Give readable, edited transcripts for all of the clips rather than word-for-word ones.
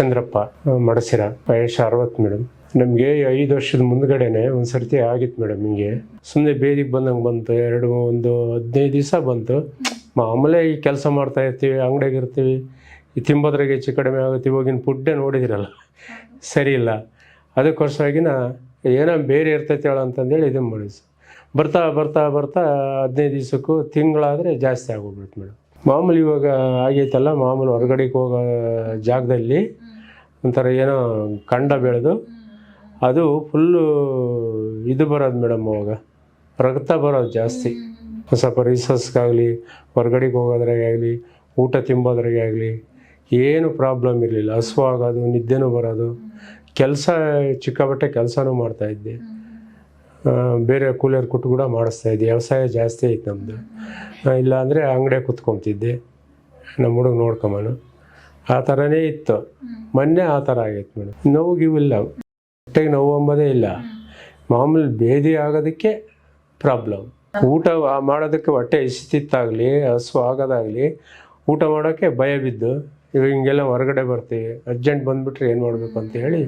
ಚಂದ್ರಪ್ಪ ಮಡಸಿರ, ವಯಸ್ಸು 60 ಮೇಡಮ್. ನಮಗೆ 5 ವರ್ಷದ ಮುಂದ್ಗಡೆನೆ ಒಂದು ಸರ್ತಿ ಆಗಿತ್ತು ಮೇಡಮ್. ಹಿಂಗೆ ಸುಮ್ಮನೆ ಬೇದಿಗೆ ಬಂದಂಗೆ ಬಂತು. ಒಂದು 15 ದಿವಸ ಬಂತು. ಮಾಮೂಲೆ ಈ ಕೆಲಸ ಮಾಡ್ತಾ ಇರ್ತೀವಿ, ಅಂಗಡಿಯಾಗಿರ್ತೀವಿ, ಈ ತಿಂಬೋದ್ರಾಗೆ ಹೆಚ್ಚು ಕಡಿಮೆ ಆಗುತ್ತೆ. ಇವಾಗಿನ ಫುಡ್ಡೇ ನೋಡಿದಿರಲ್ಲ, ಸರಿ ಇಲ್ಲ. ಅದಕ್ಕೋಸ್ಕರಾಗಿನ ಏನೋ ಬೇರೆ ಇರ್ತೈತೆ ಹೇಳೋ ಅಂತಂದೇಳಿ ಇದನ್ನು ಮಾಡಿದ್ವಿ. ಬರ್ತಾ ಬರ್ತಾ ಬರ್ತಾ 15 ದಿವಸಕ್ಕೂ ತಿಂಗಳಾದರೆ ಜಾಸ್ತಿ ಆಗೋಗ್ಬಿಡ್ತು ಮೇಡಮ್. ಮಾಮೂಲಿ ಇವಾಗ ಆಗೈತಲ್ಲ, ಮಾಮೂಲು ಹೊರಗಡೆಗೆ ಹೋಗೋ ಜಾಗದಲ್ಲಿ ಒಂಥರ ಏನೋ ಕಂಡ ಬೆಳೆದು ಅದು ಫುಲ್ಲು ಇದು ಬರೋದು ಮೇಡಮ್. ಅವಾಗ ರಕ್ತ ಬರೋದು ಜಾಸ್ತಿ. ಸ್ವಲ್ಪ ರಿಸರ್ಸ್ಗಾಗಲಿ, ಹೊರಗಡೆಗೆ ಹೋಗೋದ್ರಾಗೆ ಆಗಲಿ, ಊಟ ತಿಂಬೋದ್ರಾಗೆ ಆಗಲಿ ಏನು ಪ್ರಾಬ್ಲಮ್ ಇರಲಿಲ್ಲ. ಹಸುವು ಆಗೋದು, ನಿದ್ದೆನೂ ಬರೋದು. ಕೆಲಸ ಚಿಕ್ಕಬಟ್ಟೆ ಕೆಲಸನೂ ಮಾಡ್ತಾಯಿದ್ದೆ. ಬೇರೆ ಕೂಲಿಯರ್ ಕೊಟ್ಟು ಕೂಡ ಮಾಡಿಸ್ತಾಯಿದ್ದೆ. ವ್ಯವಸಾಯ ಜಾಸ್ತಿ ಐತೆ ನಮ್ಮದು. ಇಲ್ಲಾಂದರೆ ಅಂಗಡಿಯಾಗ ಕುತ್ಕೊತಿದ್ದೆ, ನಮ್ಮ ಹುಡುಗ ನೋಡ್ಕೊಂಬನು. ಆ ಥರನೇ ಇತ್ತು. ಮೊನ್ನೆ ಆ ಥರ ಆಗೈತೆ ಮೇಡಮ್. ನೋವಿಗಿವಿಲ್ಲ, ಹೊಟ್ಟೆಗೆ ನೋವು ಅಂಬೋದೇ ಇಲ್ಲ. ಮಾಮೂಲಿ ಬೇದಿ ಆಗೋದಕ್ಕೆ ಪ್ರಾಬ್ಲಮ್. ಊಟ ಮಾಡೋದಕ್ಕೆ ಹೊಟ್ಟೆ ಹಸಿತಿತ್ತಾಗಲಿ, ಹಸು ಆಗೋದಾಗಲಿ, ಊಟ ಮಾಡೋಕ್ಕೆ ಭಯ ಬಿದ್ದು ಇವಾಗ ಹಿಂಗೆಲ್ಲ ಹೊರಗಡೆ ಬರ್ತೀವಿ, ಅರ್ಜೆಂಟ್ ಬಂದುಬಿಟ್ರೆ ಏನು ಮಾಡಬೇಕು ಅಂತ ಹೇಳಿ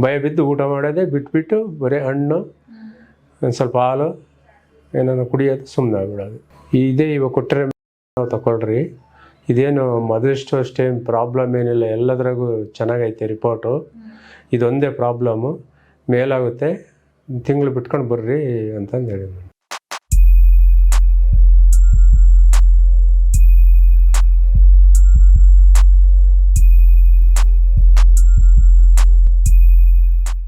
ಭಯ ಬಿದ್ದು ಊಟ ಮಾಡೋದೇ ಬಿಟ್ಬಿಟ್ಟು ಬರೀ ಹಣ್ಣು, ಒಂದು ಸ್ವಲ್ಪ ಹಾಲು ಏನಾದ್ರು ಕುಡಿಯೋದು, ಸುಮ್ಮನೆ ಆಗ್ಬಿಡೋದು. ಇದೇ ಇವಾಗ ಕೊಟ್ಟರೆ ನಾವು ತಗೊಳ್ರಿ. ಇದೇನು ಮೊದಲಿಷ್ಟು ಅಷ್ಟೇನು ಪ್ರಾಬ್ಲಮ್ ಏನಿಲ್ಲ, ಎಲ್ಲದ್ರಾಗೂ ಚೆನ್ನಾಗೈತೆ ರಿಪೋರ್ಟು. ಇದೊಂದೇ ಪ್ರಾಬ್ಲಮ್ಮು, ಮೇಲಾಗುತ್ತೆ, ತಿಂಗಳು ಬಿಟ್ಕೊಂಡು ಬರ್ರಿ ಅಂತಂದು ಹೇಳಿ.